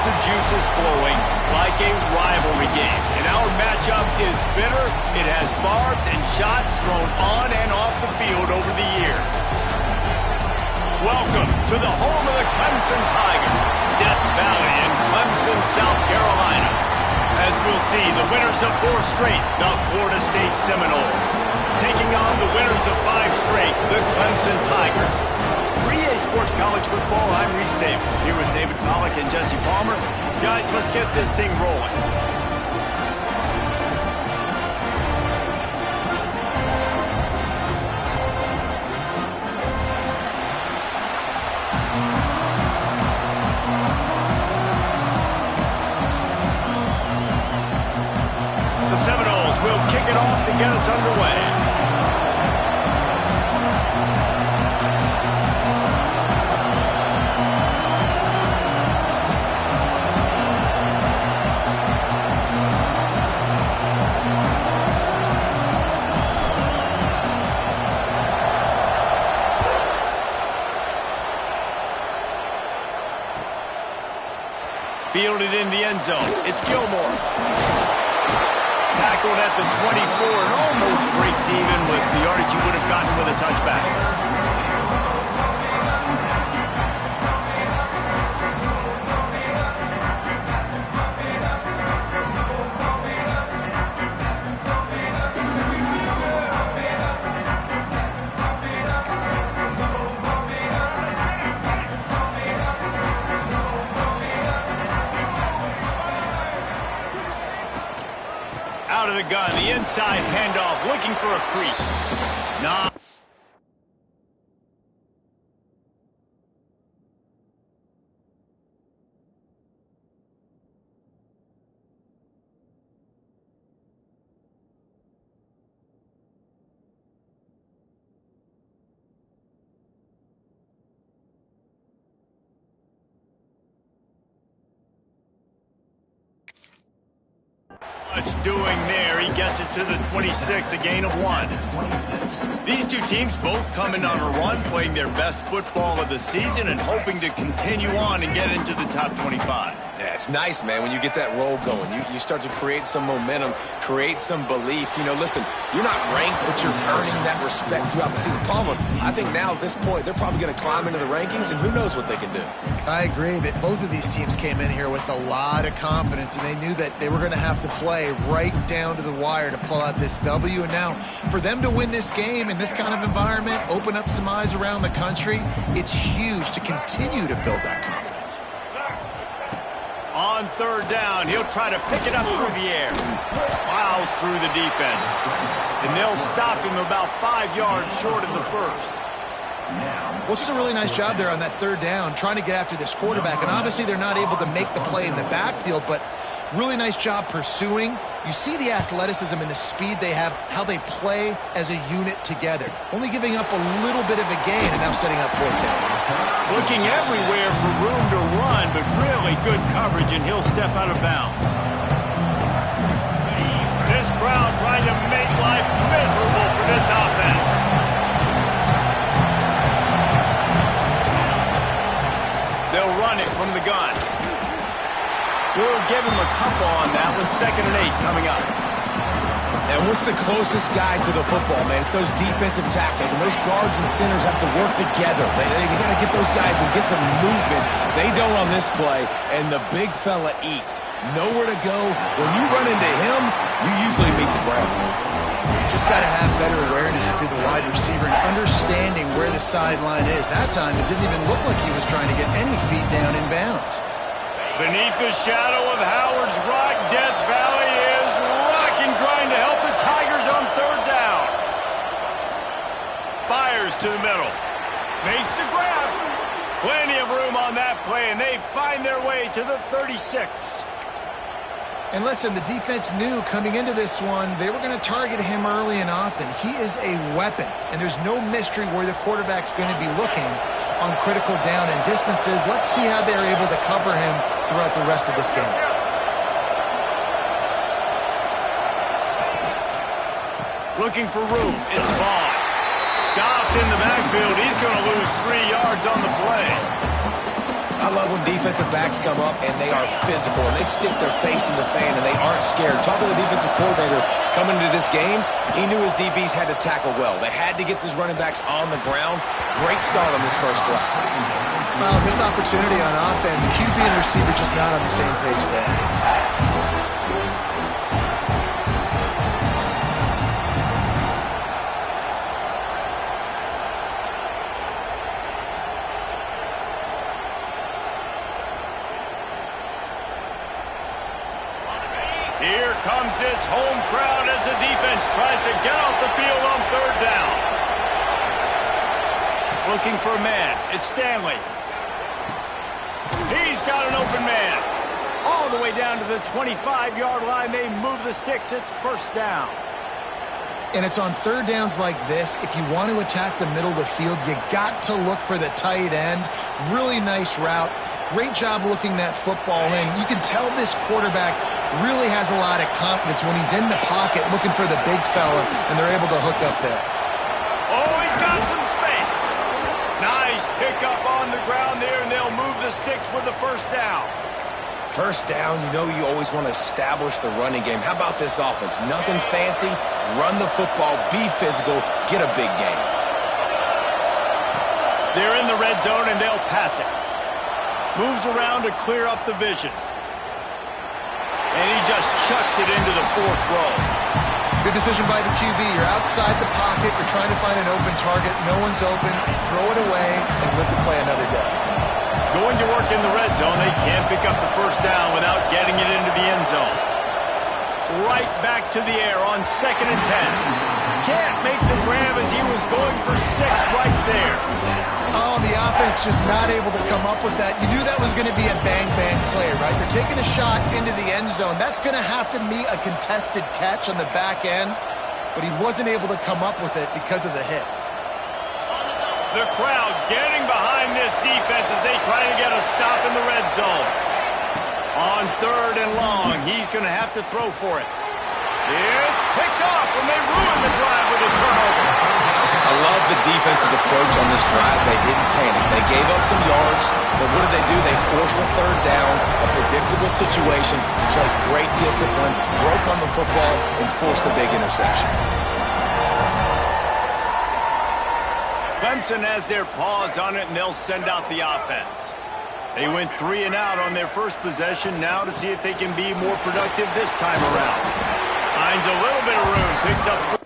the juices flowing like a rivalry game. And our matchup is bitter. It has barbs and shots thrown on and off the field over the years. Welcome to the home of the Clemson Tigers, Death Valley in Clemson, South Carolina. As we'll see, the winners of 4 straight, the Florida State Seminoles, taking on the winners of 5 straight, the Clemson Tigers. For EA Sports College Football, I'm Reese Davis, here with David Pollack and Jesse Palmer. Guys, let's get this thing rolling. The Seminoles will kick it off to get us underway. Fielded in the end zone. It's Gilmore. Tackled at the 24 and almost breaks even with the yardage he would have gotten with a touchback. Out of the gun, the inside handoff, looking for a crease. Nah. Much doing there. He gets it to the 26, a gain of 1. These two teams both coming on a run, playing their best football of the season and hoping to continue on and get into the top 25. Yeah, it's nice, man, when you get that roll going. You start to create some momentum, create some belief. You know, listen, you're not ranked, but you're earning that respect throughout the season. Palmer, I think now at this point, they're probably going to climb into the rankings, and who knows what they can do. I agree that both of these teams came in here with a lot of confidence, and they knew that they were going to have to play right down to the wire to pull out this W. And now, for them to win this game in this kind of environment, open up some eyes around the country, it's huge to continue to build that confidence. On 3rd down, he'll try to pick it up through the air. Plows through the defense. And they'll stop him about 5 yards short of the first. Well, it's just a really nice job there on that 3rd down, trying to get after this quarterback. And obviously they're not able to make the play in the backfield, but really nice job pursuing. You see the athleticism and the speed they have, how they play as a unit together. Only giving up a little bit of a gain and now setting up 4th down. Looking everywhere for room to run, but really good coverage, and he'll step out of bounds. This crowd trying to make life miserable for this offense. They'll run it from the gun. We'll give him a couple on that one. 2nd and 8 coming up. And what's the closest guy to the football, man? It's those defensive tackles, and those guards and centers have to work together. They got to get those guys and get some movement. They don't on this play, and the big fella eats. Nowhere to go. When you run into him, you usually meet the ground. Just got to have better awareness if you're the wide receiver and understanding where the sideline is. That time, it didn't even look like he was trying to get any feet down in bounds. Beneath the shadow of Howard's Rock, Death Valley is rocking, trying to help the Tigers on 3rd down. Fires to the middle. Makes the grab. Plenty of room on that play, and they find their way to the 36. And listen, the defense knew coming into this one, they were going to target him early and often. He is a weapon, and there's no mystery where the quarterback's going to be looking on critical down and distances. Let's see how they're able to cover him throughout the rest of this game. Looking for room. It's Vaughn. Stopped in the backfield. He's going to lose 3 yards on the play. I love when defensive backs come up and they are physical and they stick their face in the fan and they aren't scared. Talk to the defensive coordinator coming into this game. He knew his DBs had to tackle well. They had to get these running backs on the ground. Great start on this first drive. Well, missed opportunity on offense. QB and receiver just not on the same page there. Here comes this home crowd as the defense tries to get off the field on third down. Looking for a man. It's Stanley. He's got an open man. All the way down to the 25-yard line. They move the sticks. It's first down. And it's on third downs like this. If you want to attack the middle of the field, you got to look for the tight end. Really nice route. Great job looking that football in. You can tell this quarterback really has a lot of confidence when he's in the pocket looking for the big fella, and they're able to hook up there. Oh, he's got some space. Nice pickup on the ground there, and they'll move the sticks for the first down. First down, you know you always want to establish the running game. How about this offense? Nothing fancy. Run the football, be physical, get a big gain. They're in the red zone, and they'll pass it. Moves around to clear up the vision. And he just chucks it into the fourth row. Good decision by the QB. You're outside the pocket. You're trying to find an open target. No one's open. Throw it away and live to play another day. Going to work in the red zone. They can't pick up the first down without getting it into the end zone. Right back to the air on 2nd and 10. Can't make the grab as he was going for 6 right there. Oh, the offense just not able to come up with that. You knew that was going to be a bang-bang play, right? You're taking a shot into the end zone. That's going to have to be a contested catch on the back end, but he wasn't able to come up with it because of the hit. The crowd getting behind this defense as they try to get a stop in the red zone. On 3rd and long, he's going to have to throw for it. It's picked off when they ruin the drive with a turnover. I love the defense's approach on this drive. They didn't panic. They gave up some yards, but what did they do? They forced a third down, a predictable situation, played great discipline, broke on the football, and forced the big interception. Clemson has their paws on it, and they'll send out the offense. They went 3 and out on their first possession, now to see if they can be more productive this time around. Finds a little bit of room, picks up...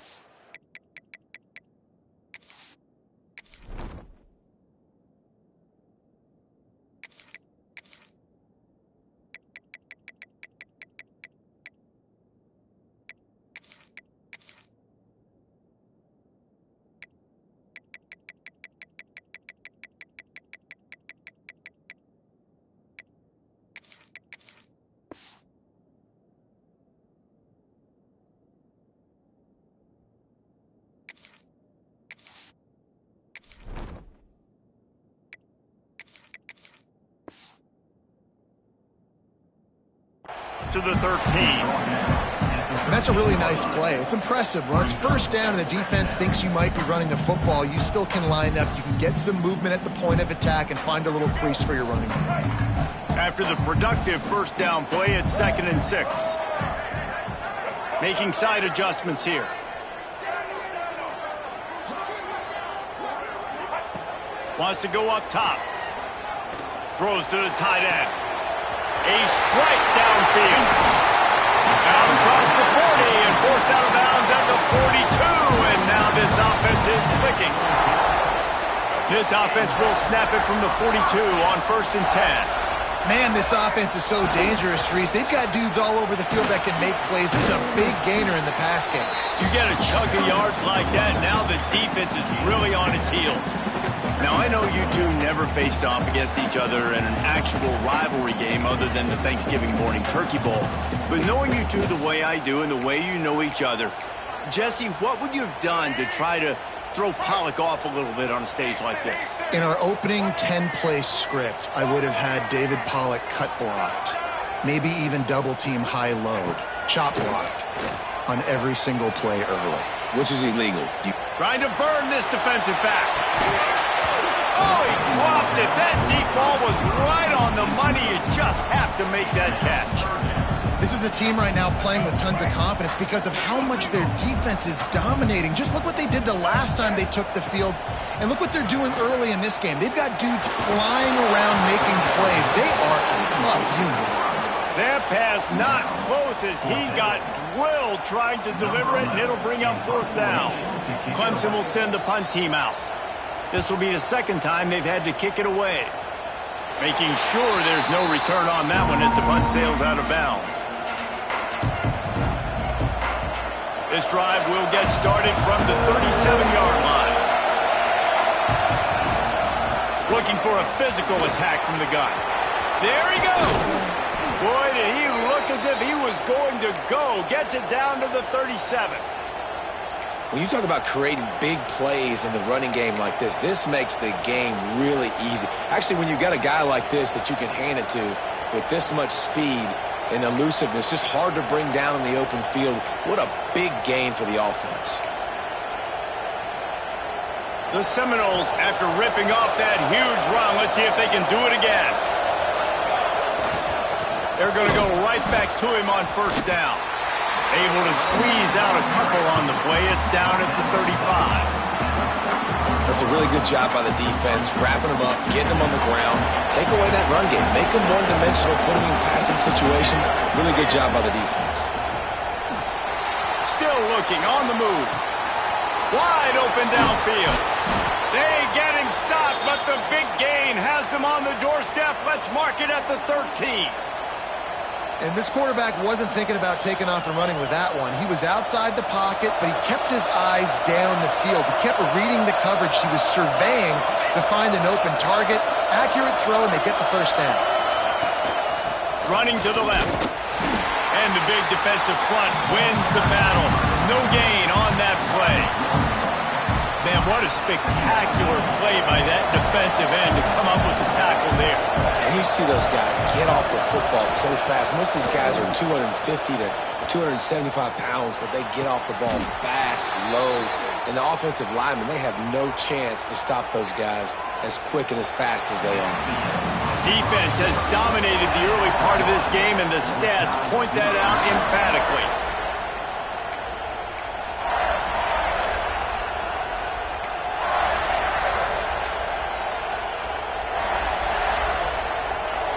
to the 13. And that's a really nice play. It's impressive. When it's first down and the defense thinks you might be running the football, you still can line up. You can get some movement at the point of attack and find a little crease for your running back. After the productive first down play, it's 2nd and 6. Making side adjustments here. Wants to go up top. Throws to the tight end. A strike downfield. Out across the 40 and forced out of bounds at the 42. And now this offense is clicking. This offense will snap it from the 42 on 1st and 10. Man, this offense is so dangerous, Reese. They've got dudes all over the field that can make plays. There's a big gainer in the pass game. You get a chunk of yards like that, now the defense is really on its heels. Now, I know you two never faced off against each other in an actual rivalry game other than the Thanksgiving morning turkey bowl. But knowing you two the way I do and the way you know each other, Jesse, what would you have done to try to throw Pollock off a little bit on a stage like this? In our opening 10-play script, I would have had David Pollock cut blocked, maybe even double-team high load, chop blocked on every single play early. Which is illegal. Trying to burn this defensive back. Oh, he dropped it. That deep ball was right on the money. You just have to make that catch. This is a team right now playing with tons of confidence because of how much their defense is dominating. Just look what they did the last time they took the field, and look what they're doing early in this game. They've got dudes flying around making plays. They are a tough unit. That pass not close as he got drilled trying to deliver it, and it'll bring up 4th down. Clemson will send the punt team out. This will be the second time they've had to kick it away. Making sure there's no return on that one as the punt sails out of bounds. This drive will get started from the 37-yard line. Looking for a physical attack from the gun. There he goes. Boy, did he look as if he was going to go. Gets it down to the 37. When you talk about creating big plays in the running game like this makes the game really easy. Actually, when you've got a guy like this that you can hand it to with this much speed and elusiveness, just hard to bring down in the open field, what a big gain for the offense. The Seminoles, after ripping off that huge run, let's see if they can do it again. They're going to go right back to him on 1st down. Able to squeeze out a couple on the play. It's down at the 35. That's a really good job by the defense, wrapping them up, getting them on the ground, take away that run game, make them one-dimensional, put them in passing situations. Really good job by the defense. Still looking on the move. Wide open downfield. They get him stopped, but the big gain has them on the doorstep. Let's mark it at the 13. And this quarterback wasn't thinking about taking off and running with that one. He was outside the pocket, but he kept his eyes down the field. He kept reading the coverage. He was surveying to find an open target. Accurate throw, and they get the 1st down. Running to the left. And the big defensive front wins the battle. No gain on that play. Man, what a spectacular play by that defensive end to come up with the tackle there. And you see those guys get off the football so fast. Most of these guys are 250 to 275 pounds, but they get off the ball fast, low. And the offensive linemen, they have no chance to stop those guys as quick and as fast as they are. Defense has dominated the early part of this game, and the stats point that out emphatically.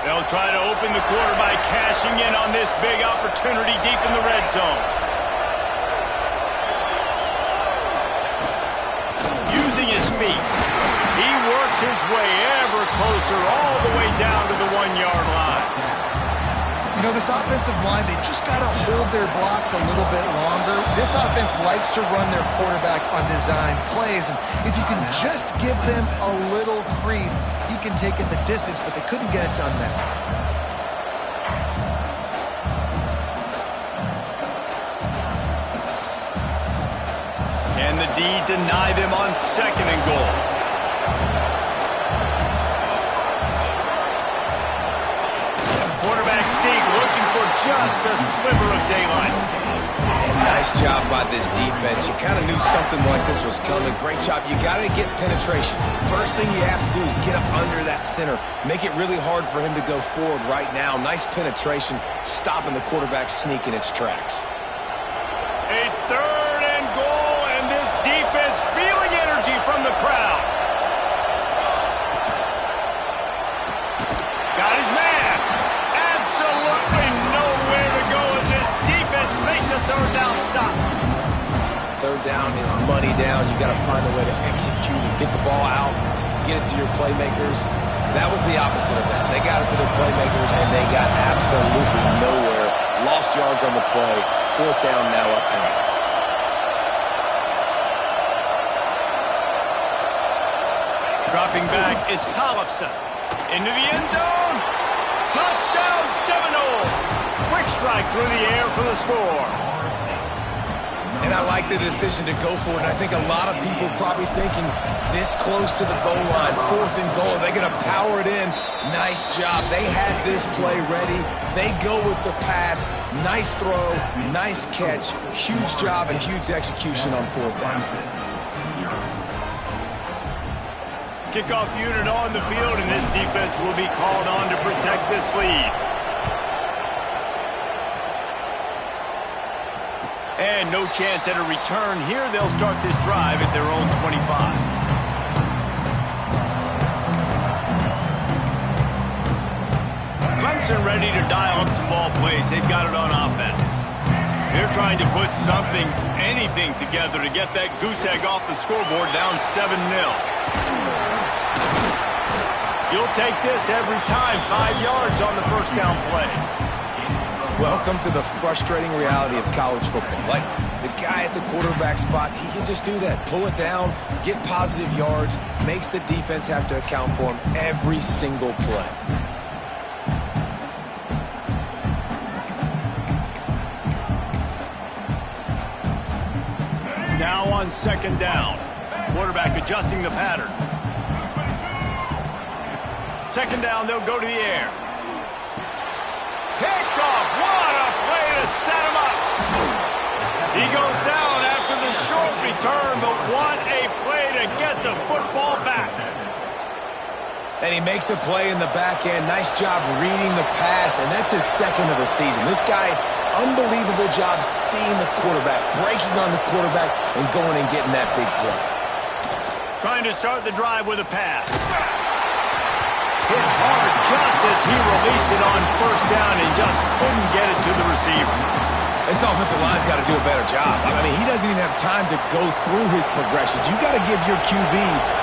They'll try to open the quarter by cashing in on this big opportunity deep in the red zone. Using his feet, he works his way ever closer all the way down to the 1-yard line. You know, this offensive line, they just got to hold their blocks a little bit longer. This offense likes to run their quarterback on design plays, and if you can just give them a little crease, he can take it the distance, but they couldn't get it done there. Can the D deny them on 2nd and goal? Quarterback sneak looking for just a sliver of daylight. And nice job by this defense. You kind of knew something like this was coming. Great job. You got to get penetration. First thing you have to do is get up under that center. Make it really hard for him to go forward right now. Nice penetration, stopping the quarterback sneak in its tracks. A 3rd and goal, and this defense feeling energy from the crowd. Got his man. Absolutely nowhere to go as this defense makes a 3rd down stop. 3rd down is money down. You got to find a way to execute and get the ball out, get it to your playmakers. That was the opposite of that. They got it to their playmakers, and they got absolutely nowhere. Lost yards on the play. 4th down now upcoming. Dropping back, it's Tollefson. Into the end zone. Touchdown Seminoles. Quick strike through the air for the score. And I like the decision to go for it. And I think a lot of people probably thinking this close to the goal line, 4th and goal, they're going to power it in. Nice job. They had this play ready. They go with the pass. Nice throw, nice catch. Huge job and huge execution on 4th down. Kickoff unit on the field, and this defense will be called on to protect this lead. And no chance at a return here. They'll start this drive at their own 25. Clemson ready to dial up some ball plays. They've got it on offense. They're trying to put something, anything together to get that goose egg off the scoreboard, down 7-0. You'll take this every time. 5 yards on the first down play. Welcome to the frustrating reality of college football. Like, the guy at the quarterback spot, he can just do that. Pull it down, get positive yards, makes the defense have to account for him every single play. Now on second down. Quarterback adjusting the pattern. Second down, they'll go to the air. Picked off. What a play to set him up. He goes down after the short return, but what a play to get the football back. And he makes a play in the back end. Nice job reading the pass, and that's his second of the season. This guy, unbelievable job seeing the quarterback, breaking on the quarterback, and going and getting that big play. Trying to start the drive with a pass. Hit hard just as he released it on first down and just couldn't get it to the receiver. This offensive line's got to do a better job. I mean, he doesn't even have time to go through his progressions. You got to give your QB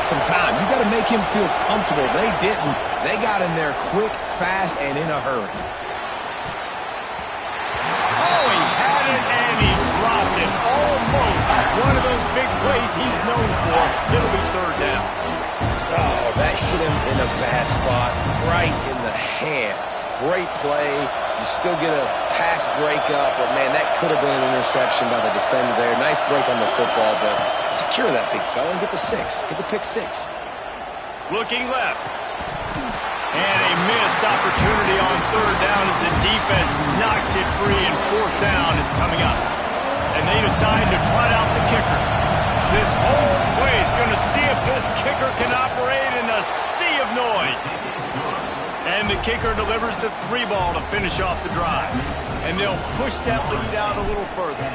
some time. You got to make him feel comfortable. They didn't. They got in there quick, fast, and in a hurry. Oh, he had it and he dropped it. Almost one of those big plays he's known for. It'll be third down. Oh, that hit him in a bad spot, right in the hands. Great play. You still get a pass breakup, but, man, that could have been an interception by the defender there. Nice break on the football, but secure that big fella and get the 6. Get the pick 6. Looking left. And a missed opportunity on third down as the defense knocks it free, and fourth down is coming up. And they decide to trot out the kicker. This whole play is going to see if this kicker can operate in the sea of noise. And the kicker delivers the 3 ball to finish off the drive. And they'll push that lead out a little further.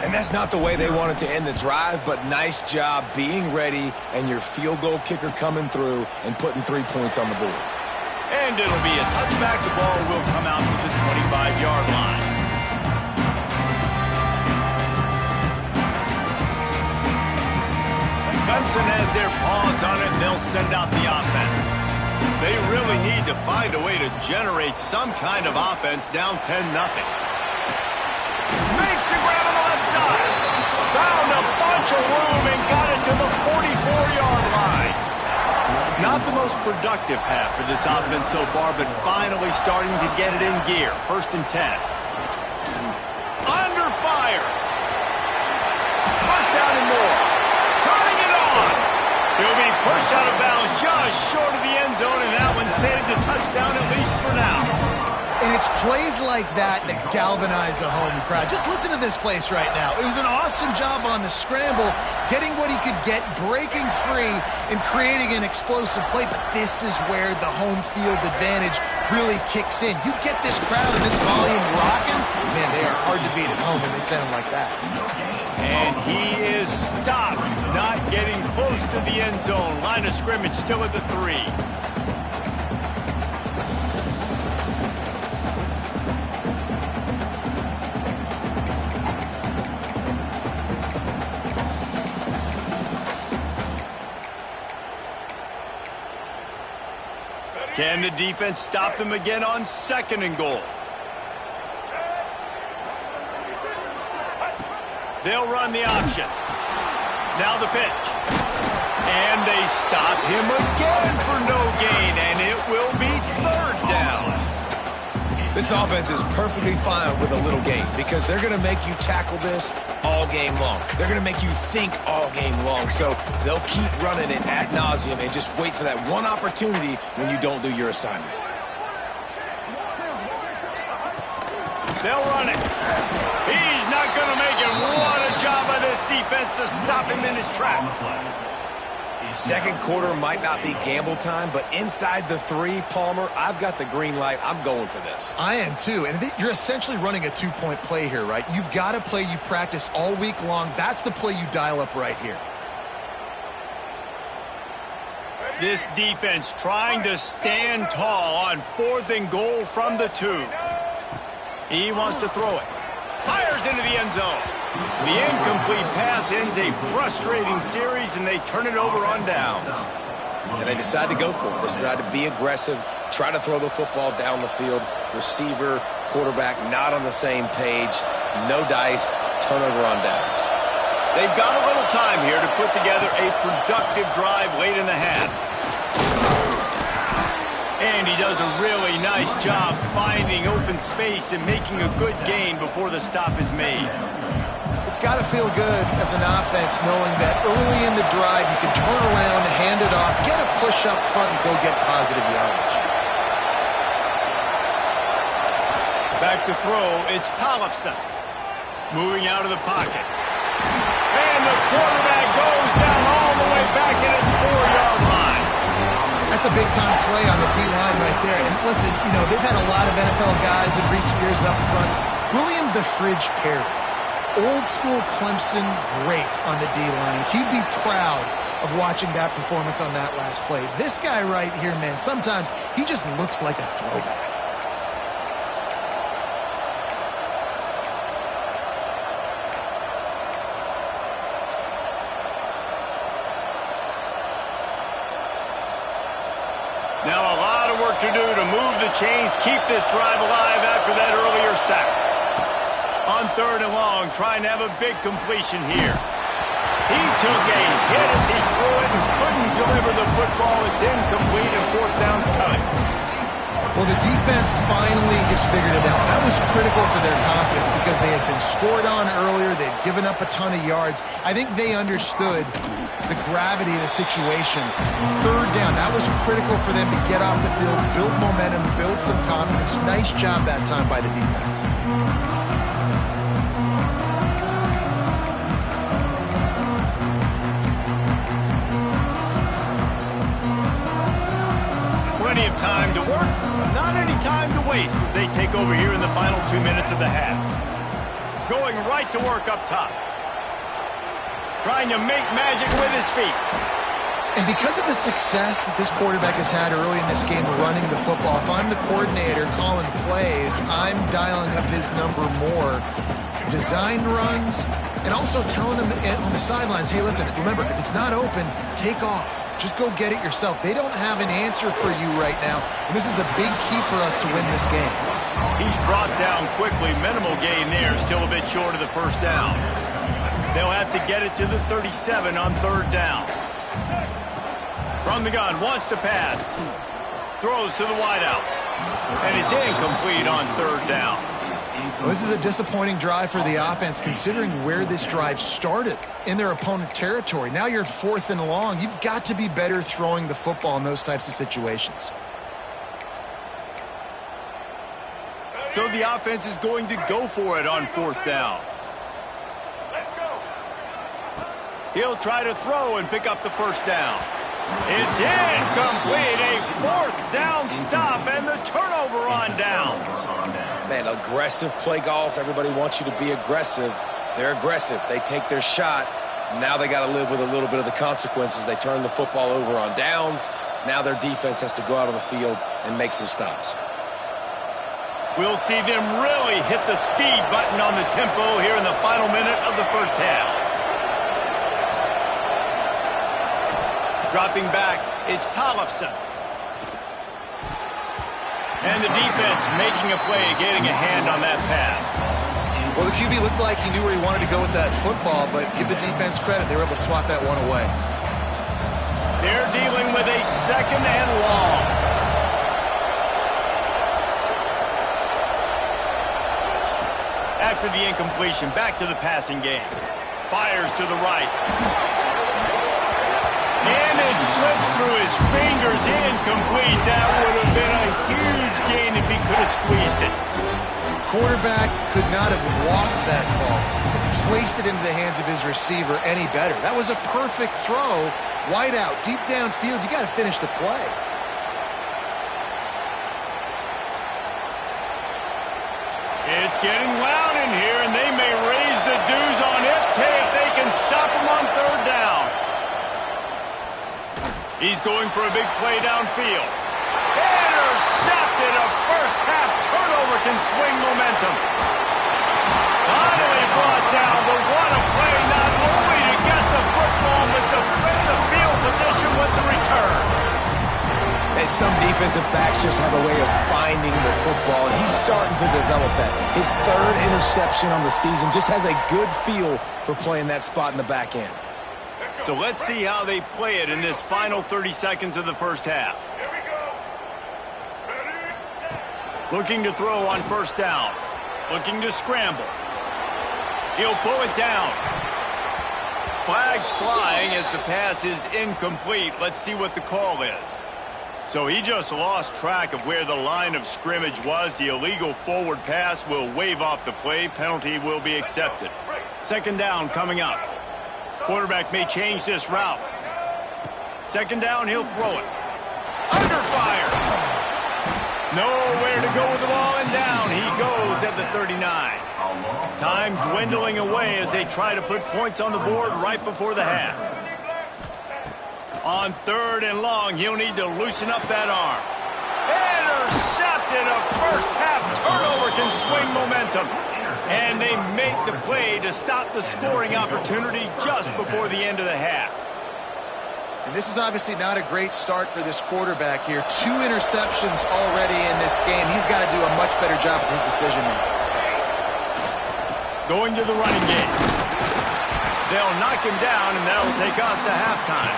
And that's not the way they wanted to end the drive, but nice job being ready and your field goal kicker coming through and putting 3 points on the board. And it'll be a touchback. The ball will come out to the 25-yard line. Clemson has their paws on it, and they'll send out the offense. They really need to find a way to generate some kind of offense down 10-0. Makes the grab on the left side. Found a bunch of room and got it to the 44-yard line. Not the most productive half for this offense so far, but finally starting to get it in gear. 1st and 10. Under fire. First down and more. Turning it on. He'll be pushed out of bounds just short of the end zone, and that one saved a touchdown at least for now. And it's plays like that that galvanize a home crowd. Just listen to this place right now. It was an awesome job on the scramble, getting what he could get, breaking free, and creating an explosive play. But this is where the home field advantage really kicks in. You get this crowd and this volume rocking, man, they are hard to beat at home when they send them like that. And he is stopped, not getting close to the end zone. Line of scrimmage still at the 3. Can the defense stop them again on 2nd and goal? They'll run the option. Now the pitch. And they stop him again for no gain, and it will be 3rd down. This offense is perfectly fine with a little game because they're going to make you tackle this all game long. They're going to make you think all game long. So they'll keep running it ad nauseum and just wait for that one opportunity when you don't do your assignment. They'll run it. He's not going to make it. What a job by this defense to stop him in his tracks. Second quarter might not be gamble time, but inside the 3, Palmer, I've got the green light. I'm going for this. I am too, and you're essentially running a 2-point play here, right? You've got a play you practice all week long. That's the play you dial up right here. This defense trying to stand tall on 4th and goal from the 2. He wants to throw it. Fires into the end zone. The incomplete pass ends a frustrating series, and they turn it over on downs. And they decide to go for it. They decide to be aggressive, try to throw the football down the field. Receiver, quarterback not on the same page. No dice, turnover on downs. They've got a little time here to put together a productive drive late in the half. And he does a really nice job finding open space and making a good gain before the stop is made. It's got to feel good as an offense knowing that early in the drive you can turn around, hand it off, get a push up front, and go get positive yardage. Back to throw, it's Tollefson. Moving out of the pocket. And the quarterback goes down all the way back in his 4-yard line. That's a big-time play on the D-line right there. And listen, you know, they've had a lot of NFL guys in recent years up front. William the Fridge Perry, old-school Clemson great on the D-line. He'd be proud of watching that performance on that last play. This guy right here, man, sometimes he just looks like a throwback. Now a lot of work to do to move the chains, keep this drive alive after that earlier sack. On 3rd and long, trying to have a big completion here. He took a hit as he threw it and couldn't deliver the football. It's incomplete and 4th down's coming. Well, the defense finally has figured it out. That was critical for their confidence because they had been scored on earlier. They'd given up a ton of yards. I think they understood the gravity of the situation. 3rd down, that was critical for them to get off the field, build momentum, build some confidence. Nice job that time by the defense. Plenty of time to work, not any time to waste as they take over here in the final 2 minutes of the half. Going right to work up top. Trying to make magic with his feet. And because of the success that this quarterback has had early in this game running the football, if I'm the coordinator calling plays, I'm dialing up his number more. Designed runs, and also telling him on the sidelines, hey, listen, remember, if it's not open, take off. Just go get it yourself. They don't have an answer for you right now, and this is a big key for us to win this game. He's brought down quickly. Minimal gain there, still a bit short of the 1st down. They'll have to get it to the 37 on 3rd down. From the gun, wants to pass. Throws to the wideout. And it's incomplete on 3rd down. Well, this is a disappointing drive for the offense considering where this drive started in their opponent territory. Now you're at 4th and long. You've got to be better throwing the football in those types of situations. So the offense is going to go for it on 4th down. He'll try to throw and pick up the 1st down. It's incomplete. A 4th down stop and the turnover on downs. Man, aggressive play calls. Everybody wants you to be aggressive. They're aggressive. They take their shot. Now they got to live with a little bit of the consequences. They turn the football over on downs. Now their defense has to go out on the field and make some stops. We'll see them really hit the speed button on the tempo here in the final minute of the 1st half. Dropping back, it's Tollefson. And the defense making a play, getting a hand on that pass. Well, the QB looked like he knew where he wanted to go with that football, but give the defense credit. They were able to swat that one away. They're dealing with a 2nd and long. After the incompletion, back to the passing game. Fires to the right. And it slips through his fingers, incomplete. That would have been a huge gain if he could have squeezed it. Quarterback could not have walked that ball. placed it into the hands of his receiver any better. That was a perfect throw. Wide out, deep downfield. You got to finish the play. It's getting loud in here, and they may raise the dues on Ncaa if they can stop him on third down. He's going for a big play downfield. Intercepted. A first-half turnover can swing momentum. Finally brought down, but what a play, not only to get the football, but to defend the field position with the return. And some defensive backs just have a way of finding the football, and he's starting to develop that. His third interception on the season, just has a good feel for playing that spot in the back end. So let's see how they play it in this final 30 seconds of the first half. Looking to throw on first down. Looking to scramble. He'll pull it down. Flags flying as the pass is incomplete. Let's see what the call is. So he just lost track of where the line of scrimmage was. The illegal forward pass will wave off the play. Penalty will be accepted. Second down coming up. Quarterback may change this route. Second down, he'll throw it. Under fire. Nowhere to go with the ball, and down he goes at the 39. Time dwindling away as they try to put points on the board right before the half. On third and long, he'll need to loosen up that arm. Intercepted. A first-half turnover can swing momentum. And they make the play to stop the scoring opportunity just before the end of the half. And this is obviously not a great start for this quarterback here. 2 interceptions already in this game. He's got to do a much better job with his decision-making. Going to the running game. They'll knock him down, and that'll take us to halftime.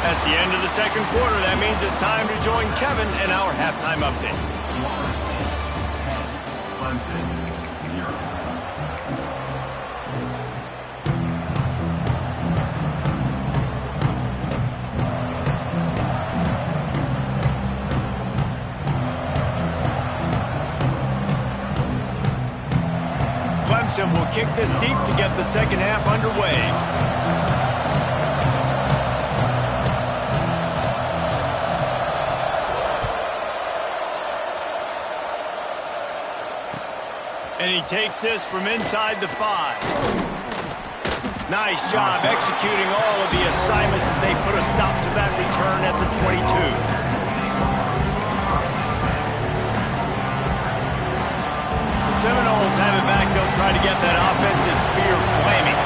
That's the end of the second quarter. That means it's time to join Kevin in our halftime update. Clemson will kick this deep to get the second half underway. And he takes this from inside the 5. Nice job executing all of the assignments as they put a stop to that return at the 22. Seminoles have it back. They'll try to get that offensive spear flaming.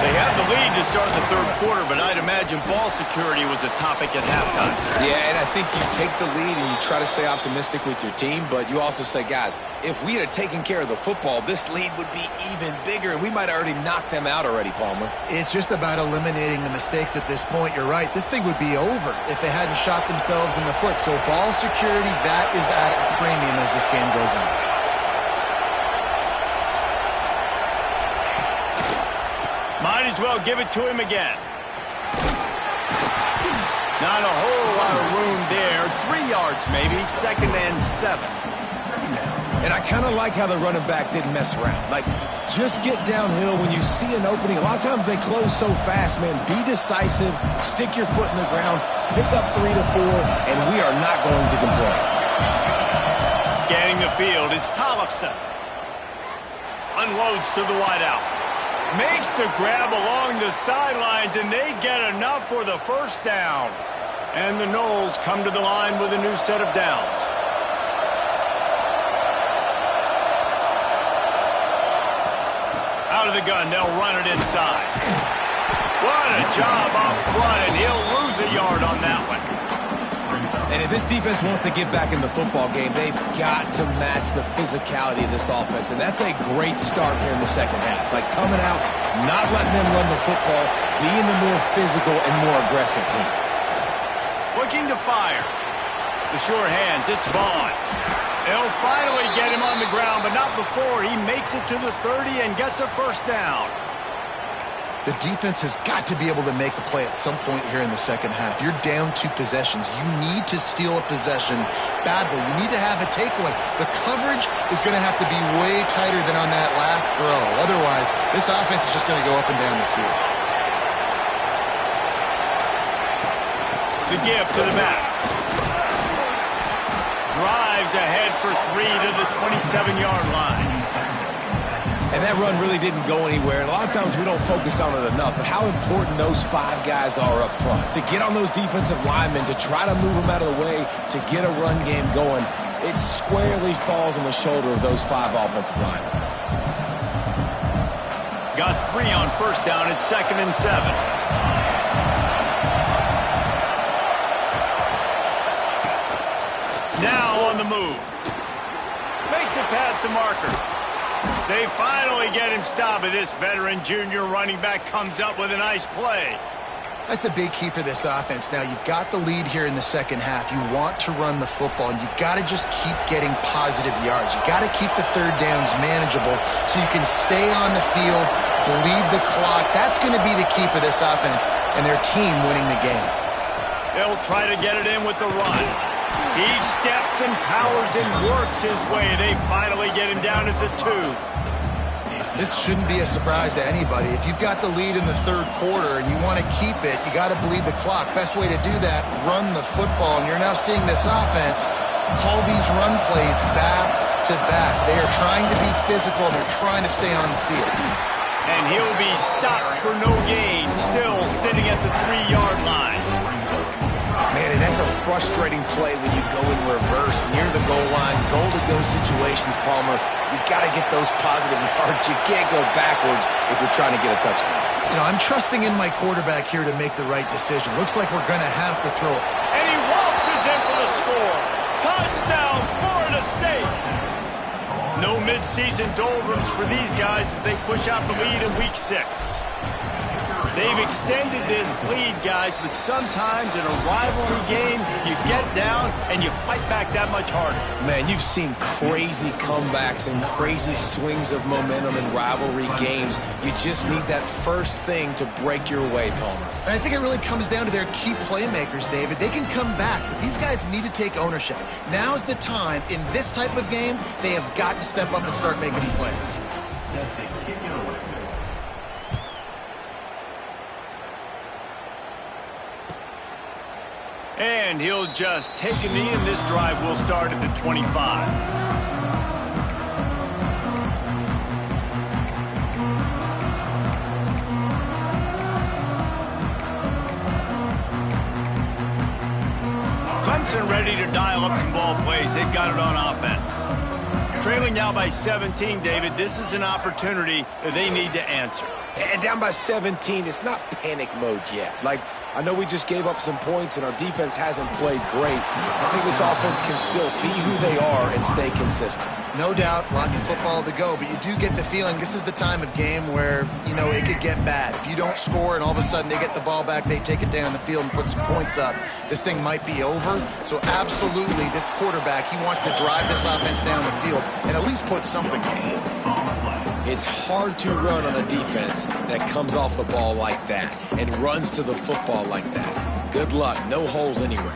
They have the lead to start the third quarter, but I'd imagine ball security was a topic at halftime. Yeah, and I think you take the lead and you try to stay optimistic with your team, but you also say, guys, if we had taken care of the football, this lead would be even bigger, and we might have already knocked them out already, Palmer. It's just about eliminating the mistakes at this point. You're right. This thing would be over if they hadn't shot themselves in the foot. So ball security, that is at a premium as this game goes on. Might as well give it to him again. Not a whole lot of room there. 3 yards maybe. 2nd and 7. And I kind of like how the running back didn't mess around. Like, just get downhill when you see an opening. A lot of times they close so fast, man. Be decisive. Stick your foot in the ground. Pick up 3 to 4, and we are not going to complain. Scanning the field, it's Tollefson. Unloads to the wideout. Makes the grab along the sidelines, and they get enough for the first down. And the Noles come to the line with a new set of downs. Out of the gun, they'll run it inside. What a job up front, and he'll lose a yard on that one. And if this defense wants to get back in the football game, they've got to match the physicality of this offense. And that's a great start here in the second half. Like coming out, not letting them run the football, being the more physical and more aggressive team. Looking to fire. The sure hands, it's Vaughn. They'll finally get him on the ground, but not before he makes it to the 30 and gets a first down. The defense has got to be able to make a play at some point here in the second half. You're down 2 possessions. You need to steal a possession badly. You need to have a takeaway. The coverage is going to have to be way tighter than on that last must throw. Otherwise, this offense is just going to go up and down the field. The give to the back. Drives ahead for 3 to the 27-yard line. And that run really didn't go anywhere. And a lot of times we don't focus on it enough, but how important those 5 guys are up front. To get on those defensive linemen, to try to move them out of the way, to get a run game going, it squarely falls on the shoulder of those 5 offensive linemen. Got 3 on first down at 2nd and 7. Now on the move. Makes it past the marker. They finally get him stopped, and this veteran junior running back comes up with a nice play. That's a big key for this offense. Now, you've got the lead here in the second half. You want to run the football, and you've got to just keep getting positive yards. You've got to keep the third downs manageable so you can stay on the field, bleed the clock. That's going to be the key for this offense and their team winning the game. They'll try to get it in with the run. He steps and powers and works his way. They finally get him down at the 2. This shouldn't be a surprise to anybody. If you've got the lead in the third quarter and you want to keep it, you got to bleed the clock. Best way to do that, run the football. And you're now seeing this offense call these run plays back to back. They are trying to be physical. They're trying to stay on the field. And he'll be stopped for no gain, still sitting at the 3-yard line. Man, and that's a frustrating play when you go in reverse near the goal line, goal-to-go situations, Palmer. You got to get those positive yards. You can't go backwards if you're trying to get a touchdown. You know, I'm trusting in my quarterback here to make the right decision. Looks like we're going to have to throw it. And he waltzes in for the score. Touchdown, Florida State. No midseason doldrums for these guys as they push out the lead in Week 6. They've extended this lead, guys, but sometimes in a rivalry game, you get down and you fight back that much harder. Man, you've seen crazy comebacks and crazy swings of momentum in rivalry games. You just need that first thing to break your way, Palmer. And I think it really comes down to their key playmakers, David. They can come back, but these guys need to take ownership. Now's the time. In this type of game, they have got to step up and start making plays. And he'll just take a knee, and this drive will start at the 25. Clemson ready to dial up some ball plays. They've got it on offense. Trailing now by 17, David. This is an opportunity that they need to answer. And down by 17, it's not panic mode yet. Like, I know we just gave up some points and our defense hasn't played great. I think this offense can still be who they are and stay consistent. No doubt, lots of football to go, but you do get the feeling this is the time of game where, you know, it could get bad. If you don't score and all of a sudden they get the ball back, they take it down the field and put some points up, this thing might be over. So absolutely, this quarterback, he wants to drive this offense down the field and at least put something in. It's hard to run on a defense that comes off the ball like that and runs to the football like that. Good luck. No holes anywhere.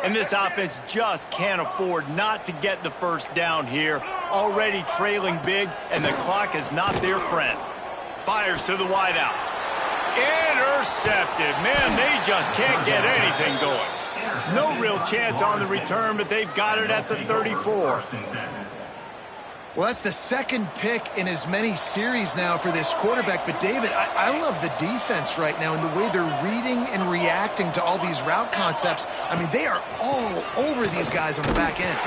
And this offense just can't afford not to get the first down here. Already trailing big, and the clock is not their friend. Fires to the wideout. Intercepted. Man, they just can't get anything going. No real chance on the return, but they've got it at the 34. Well, that's the second pick in as many series now for this quarterback. But, David, I love the defense right now and the way they're reading and reacting to all these route concepts. I mean, they are all over these guys on the back end.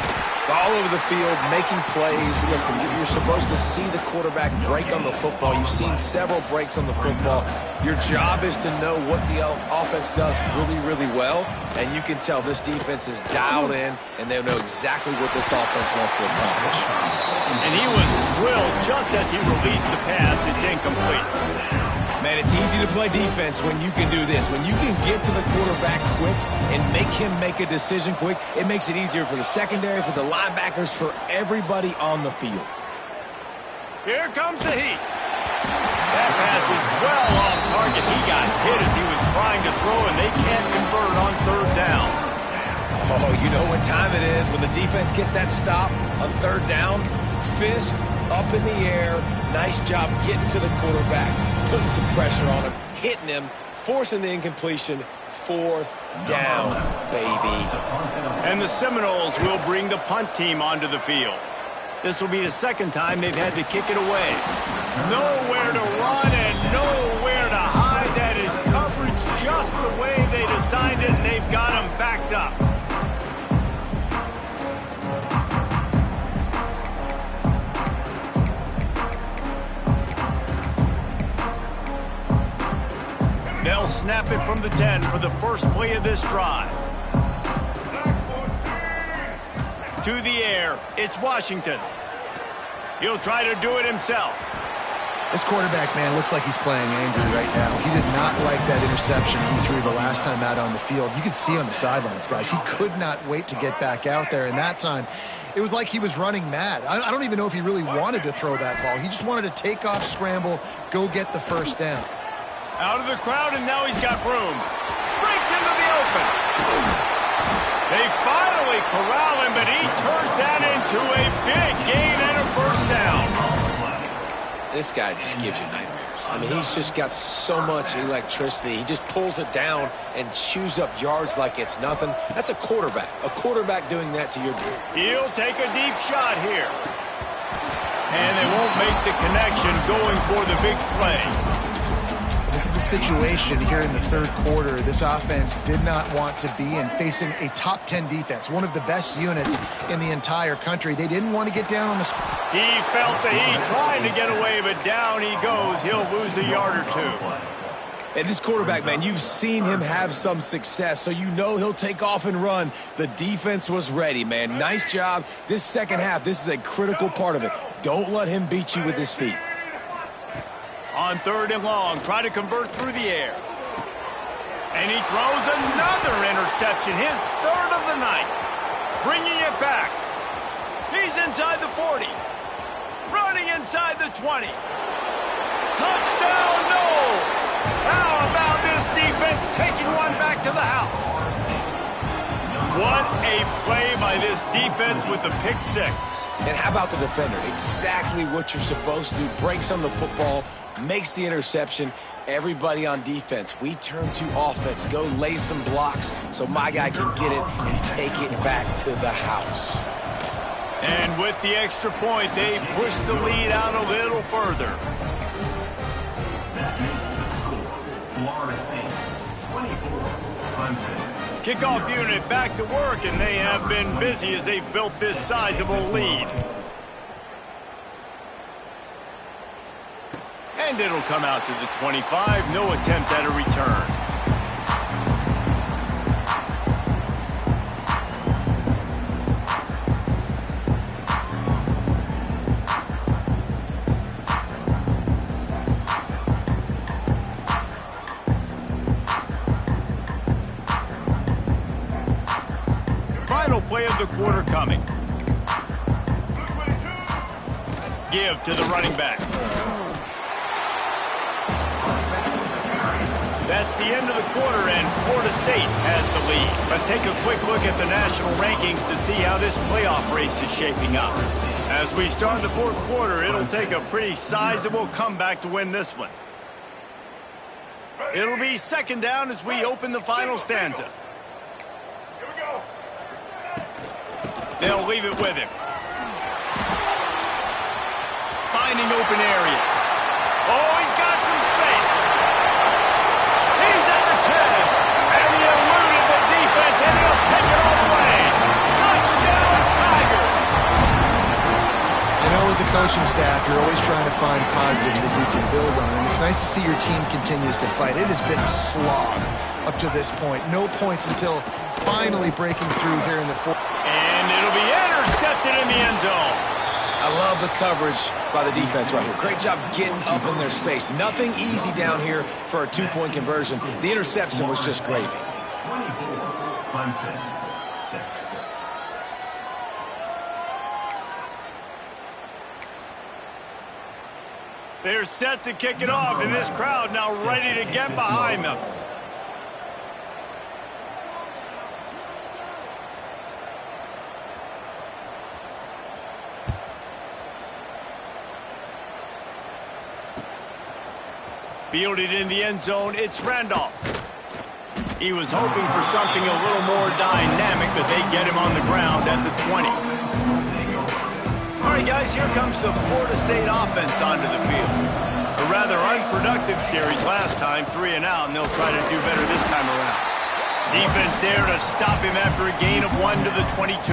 All over the field, making plays. Listen, you're supposed to see the quarterback break on the football. You've seen several breaks on the football. Your job is to know what the offense does really, really well. And you can tell this defense is dialed in, and they know exactly what this offense wants to accomplish. And he was drilled just as he released the pass. It's incomplete. Man, it's easy to play defense when you can do this. When you can get to the quarterback quick and make him make a decision quick, it makes it easier for the secondary, for the linebackers, for everybody on the field. Here comes the heat. That pass is well off target. He got hit as he was trying to throw, and they can't convert on third down. Oh, you know what time it is when the defense gets that stop on third down. Fist up in the air. Nice job getting to the quarterback, putting some pressure on him, hitting him, forcing the incompletion. Fourth down, baby. And the Seminoles will bring the punt team onto the field. This will be the second time they've had to kick it away. Nowhere to run and nowhere to hide. That is coverage just the way they designed it, and they've got them backed up. They'll snap it from the 10 for the first play of this drive. To the air, it's Washington. He'll try to do it himself. This quarterback, man, looks like he's playing angry right now. He did not like that interception he threw the last time out on the field. You could see on the sidelines, guys. He could not wait to get back out there, and that time it was like he was running mad. I don't even know if he really wanted to throw that ball. He just wanted to take off, scramble, go get the first down. Out of the crowd, and now he's got room. Breaks into the open. They finally corral him, but he turns that into a big gain and a first down. This guy just gives you nightmares. I mean, he's just got so much electricity. He just pulls it down and chews up yards like it's nothing. That's a quarterback. A quarterback doing that to your team. He'll take a deep shot here. And they won't make the connection going for the big play. This is a situation here in the third quarter this offense did not want to be in, facing a top 10 defense, one of the best units in the entire country. They didn't want to get down on the... He felt the heat, trying to get away, but down he goes. He'll lose a yard or two. And this quarterback, man, you've seen him have some success, so you know he'll take off and run. The defense was ready, man. Nice job. This second half, this is a critical part of it. Don't let him beat you with his feet. On third and long, try to convert through the air. And he throws another interception, his third of the night. Bringing it back. He's inside the 40. Running inside the 20. Touchdown, Knowles! How about this defense taking one back to the house? What a play by this defense with the pick six. And how about the defender? Exactly what you're supposed to do. Breaks on the football, makes the interception. Everybody on defense, we turn to offense. Go lay some blocks so my guy can get it and take it back to the house. And with the extra point, they push the lead out a little further. Kickoff unit back to work, and they have been busy as they've built this sizable lead. And it'll come out to the 25. No attempt at a return. Final play of the quarter coming. Give to the running back. That's the end of the quarter, and Florida State has the lead. Let's take a quick look at the national rankings to see how this playoff race is shaping up. As we start the fourth quarter, it'll take a pretty sizable comeback to win this one. It'll be second down as we open the final stanza. They'll leave it with him. Finding open areas. Oh, he's got some space. He's at the 10. And he eluded the defense, and he'll take it all the way. Touchdown, Tigers. You know, as a coaching staff, you're always trying to find positives that you can build on, and it's nice to see your team continues to fight. It has been a slog up to this point. No points until finally breaking through here in the fourth. And it'll be intercepted in the end zone. I love the coverage by the defense right here. Great job getting up in their space. Nothing easy down here for a two-point conversion. The interception was just gravy. They're set to kick it off, and this crowd now ready to get behind them. Fielded in the end zone, it's Randolph. He was hoping for something a little more dynamic, but they get him on the ground at the 20. All right, guys, here comes the Florida State offense onto the field. A rather unproductive series last time, 3 and out, and they'll try to do better this time around. Defense there to stop him after a gain of 1 to the 22.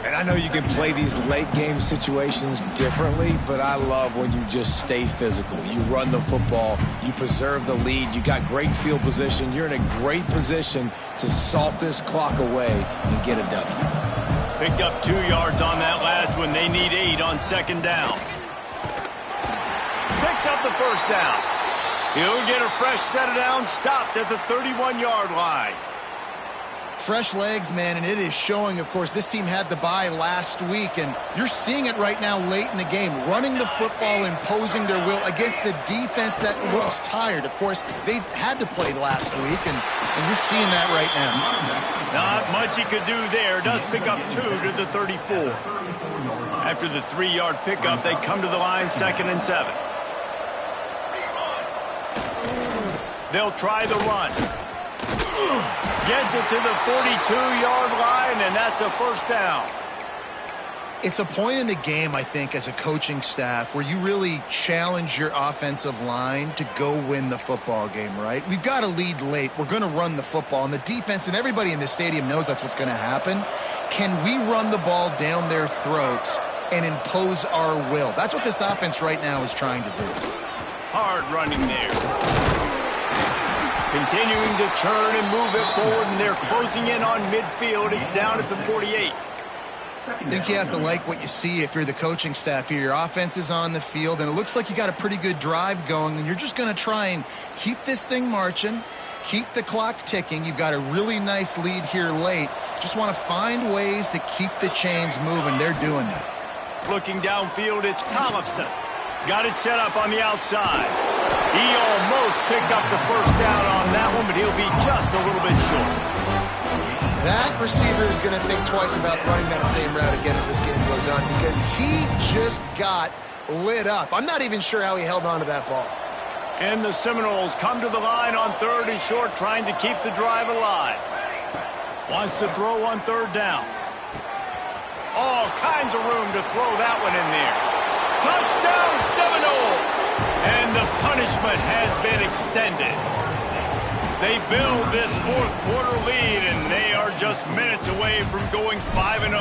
And I know you can play these late game situations differently, but I love when you just stay physical. You run the football, you preserve the lead, you got great field position, you're in a great position to salt this clock away and get a W. Picked up 2 yards on that last one. They need 8 on second down. Picks up the first down. He'll get a fresh set of downs, stopped at the 31-yard line. Fresh legs, man, and it is showing. Of course, this team had the bye last week, and you're seeing it right now late in the game. Running the football, imposing their will against the defense that looks tired. Of course, they had to play last week, and you're seeing that right now. Not much he could do there. Does pick up 2 to the 34. After the 3-yard pickup, they come to the line, 2nd and 7. They'll try the run. Gets it to the 42-yard line, and that's a first down. It's a point in the game, I think, as a coaching staff where you really challenge your offensive line to go win the football game, right? We've got to lead late. We're going to run the football, and the defense and everybody in the stadium knows that's what's going to happen. Can we run the ball down their throats and impose our will? That's what this offense right now is trying to do. Hard running there. Continuing to churn and move it forward, and they're closing in on midfield. It's down at the 48. I think you have to like what you see if you're the coaching staff here. Your offense is on the field, and it looks like you got a pretty good drive going, and you're just going to try and keep this thing marching, keep the clock ticking. You've got a really nice lead here late. Just want to find ways to keep the chains moving. They're doing that. Looking downfield, it's Tollefson. Got it set up on the outside. He almost picked up the first down on that one, but he'll be just a little bit short. That receiver is going to think twice about running that same route again as this game goes on because he just got lit up. I'm not even sure how he held on to that ball. And the Seminoles come to the line on 3rd and short, trying to keep the drive alive. Wants to throw on 3rd down. All kinds of room to throw that one in there. Touchdown, Seminoles! And the punishment has been extended. They build this 4th quarter lead, and they are just minutes away from going 5-0.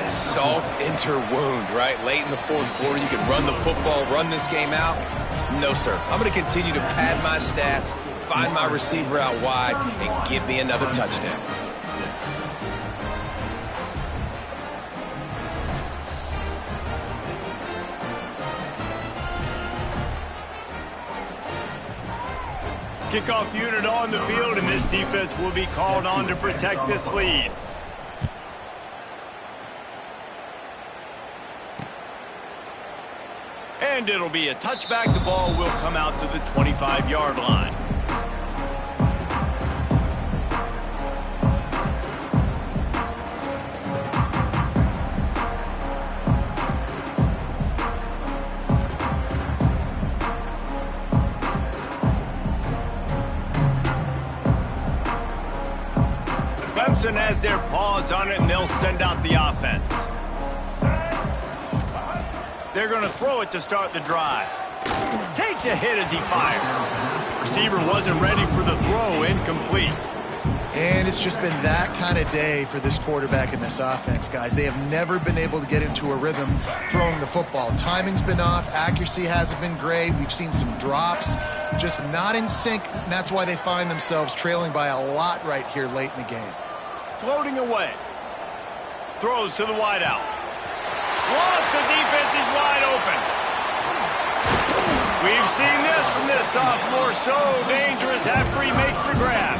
Salt into wound, right? Late in the 4th quarter, you can run the football, run this game out. No, sir. I'm going to continue to pad my stats, find my receiver out wide, and give me another touchdown. Kickoff unit on the field, and this defense will be called on to protect this lead. And it'll be a touchback. The ball will come out to the 25-yard line. Clemson has their paws on it, and they'll send out the offense. They're going to throw it to start the drive. Takes a hit as he fires. Receiver wasn't ready for the throw, incomplete. And it's just been that kind of day for this quarterback and this offense, guys. They have never been able to get into a rhythm throwing the football. Timing's been off. Accuracy hasn't been great. We've seen some drops, just not in sync, and that's why they find themselves trailing by a lot right here late in the game. Floating away. Throws to the wideout. Lost, the defense is wide open. We've seen this from this sophomore, so dangerous after he makes the grab.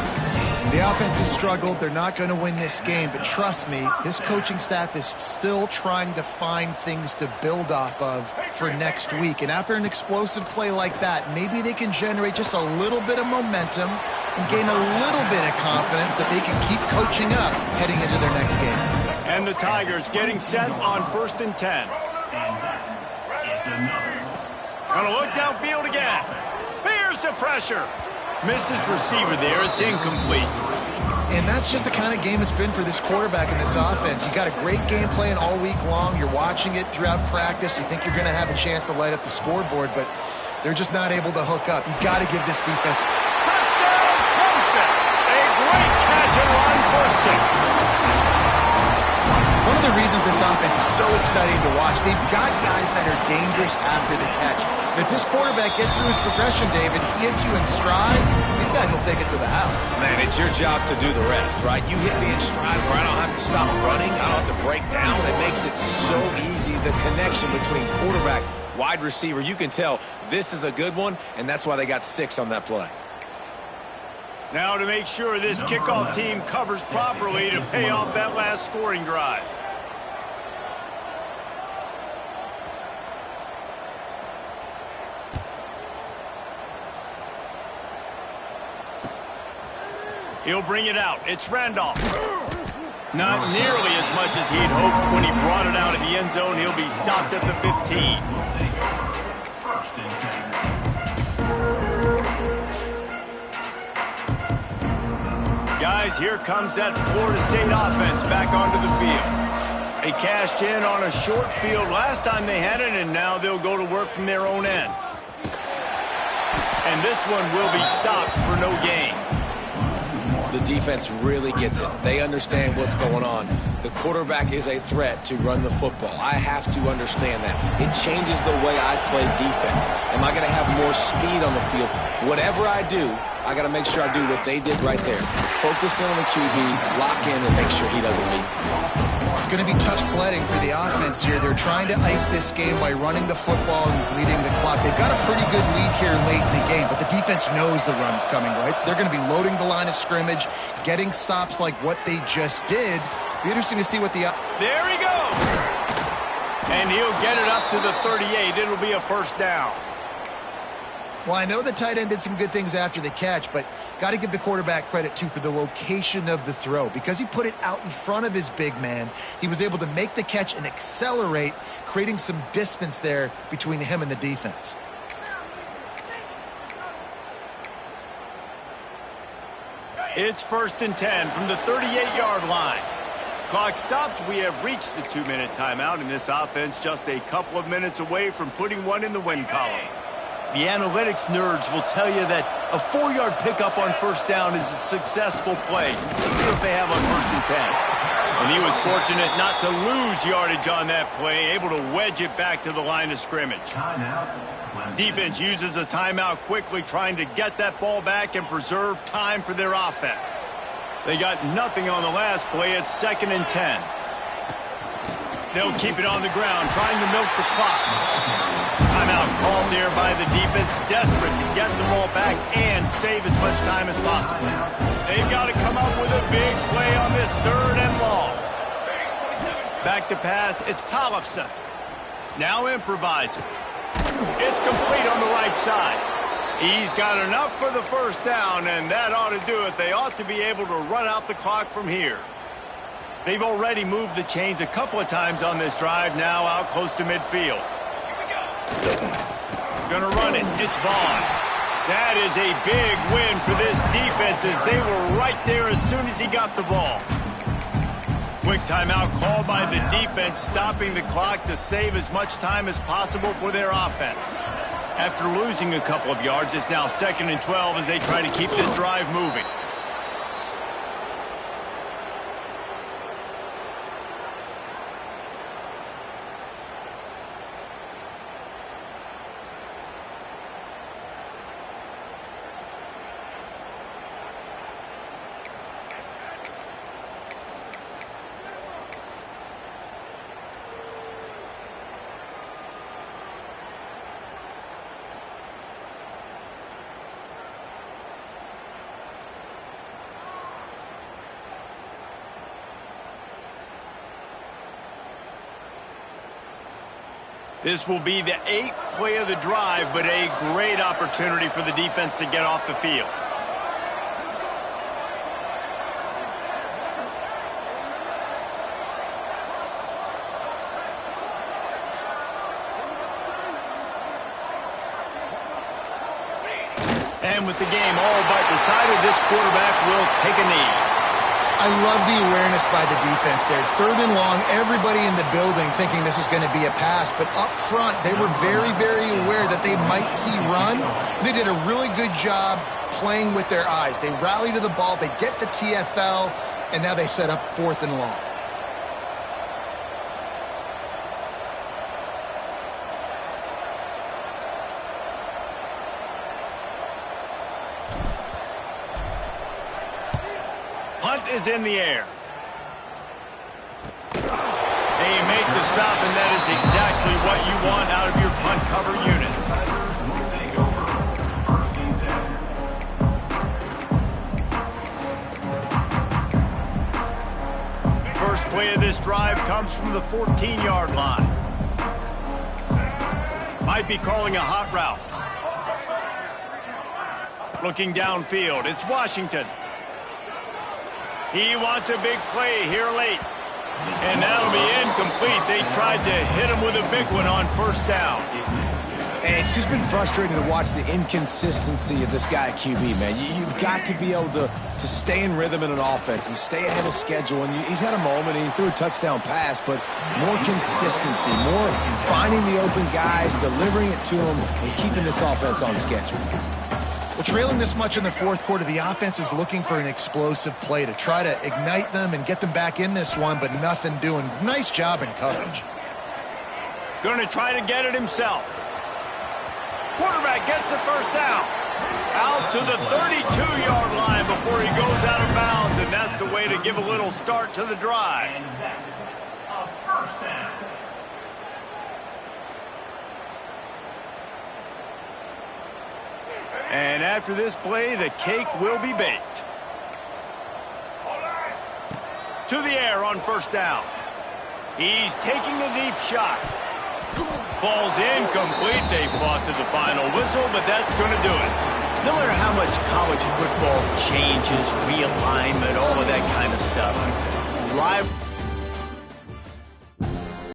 The offense has struggled. They're not going to win this game, but trust me, this coaching staff is still trying to find things to build off of for next week. And after an explosive play like that, maybe they can generate just a little bit of momentum and gain a little bit of confidence that they can keep coaching up heading into their next game. And the Tigers getting set on 1st and 10. Gonna look downfield again. Here's the pressure. Missed his receiver there. It's incomplete. And that's just the kind of game it's been for this quarterback in this offense. You got a great game plan all week long. You're watching it throughout practice. You think you're going to have a chance to light up the scoreboard, but they're just not able to hook up. You got to give this defense. Touchdown, Clemson. A great catch and run for 6. One of the reasons this offense is so exciting to watch, they've got guys that are dangerous after the catch. And if this quarterback gets through his progression, David, he hits you in stride, these guys will take it to the house. Man, it's your job to do the rest, right? You hit me in stride where I don't have to stop running, I don't have to break down. It makes it so easy, the connection between quarterback, wide receiver. You can tell this is a good one, and that's why they got 6 on that play. Now to make sure this kickoff team covers properly to pay off that last scoring drive. He'll bring it out. It's Randolph. Not nearly as much as he'd hoped when he brought it out of the end zone. He'll be stopped at the 15. Guys, here comes that Florida State offense back onto the field. They cashed in on a short field last time they had it, and now they'll go to work from their own end. And this one will be stopped for no gain. The defense really gets it. They understand what's going on. The quarterback is a threat to run the football. I have to understand that. It changes the way I play defense. Am I going to have more speed on the field? Whatever I do, I got to make sure I do what they did right there. Focus in on the QB, lock in, and make sure he doesn't leak. It's going to be tough sledding for the offense here. They're trying to ice this game by running the football and bleeding the clock. They've got a pretty good lead here late in the game, but the defense knows the run's coming, right? So they're going to be loading the line of scrimmage, getting stops like what they just did. Be interesting to see what the... There he goes! And he'll get it up to the 38. It'll be a first down. Well, I know the tight end did some good things after the catch, but got to give the quarterback credit, too, for the location of the throw. Because he put it out in front of his big man, he was able to make the catch and accelerate, creating some distance there between him and the defense. It's 1st and 10 from the 38-yard line. Clock stops. We have reached the 2-minute timeout, and this offense just a couple of minutes away from putting one in the win column. The analytics nerds will tell you that a 4-yard pickup on first down is a successful play. Let's see what they have on 1st and 10. And he was fortunate not to lose yardage on that play, able to wedge it back to the line of scrimmage. Defense uses a timeout quickly, trying to get that ball back and preserve time for their offense. They got nothing on the last play. It's 2nd and 10. They'll keep it on the ground, trying to milk the clock. Timeout called there by the defense, desperate to get the ball back and save as much time as possible. They've got to come up with a big play on this 3rd and long. Back to pass, it's Tollefson. Now improvising. It's complete on the right side. He's got enough for the first down, and that ought to do it. They ought to be able to run out the clock from here. They've already moved the chains a couple of times on this drive, now out close to midfield. Gonna run it. It's Vaughn. That is a big win for this defense as they were right there as soon as he got the ball. Quick timeout called by the defense, stopping the clock to save as much time as possible for their offense. After losing a couple of yards, it's now 2nd and 12 as they try to keep this drive moving. This will be the 8th play of the drive, but a great opportunity for the defense to get off the field. ran with the game all but decided this quarterback will take a knee. I love the awareness by the defense there. 3rd and long, everybody in the building thinking this is going to be a pass, but up front, they were very, very aware that they might see run. They did a really good job playing with their eyes. They rally to the ball, they get the TFL, and now they set up 4th and long. Punt is in the air. They make the stop, and that is exactly what you want out of your punt cover unit. First play of this drive comes from the 14-yard line. Might be calling a hot route. Looking downfield, it's Washington. He wants a big play here late. And that'll be incomplete. They tried to hit him with a big one on 1st down. And it's just been frustrating to watch the inconsistency of this guy at QB, man. You've got to be able to stay in rhythm in an offense and stay ahead of schedule. And he's had a moment, and he threw a touchdown pass, but more consistency, more finding the open guys, delivering it to them, and keeping this offense on schedule. Well, trailing this much in the 4th quarter, the offense is looking for an explosive play to try to ignite them and get them back in this one, but nothing doing. Nice job in coverage. Going to try to get it himself. Quarterback gets the 1st down. Out to the 32-yard line before he goes out of bounds, and that's the way to give a little start to the drive. A 1st down. And after this play, the cake will be baked. To the air on 1st down. He's taking a deep shot. Falls incomplete. They fought to the final whistle, but that's going to do it. No matter how much college football changes, realignment, all of that kind of stuff, live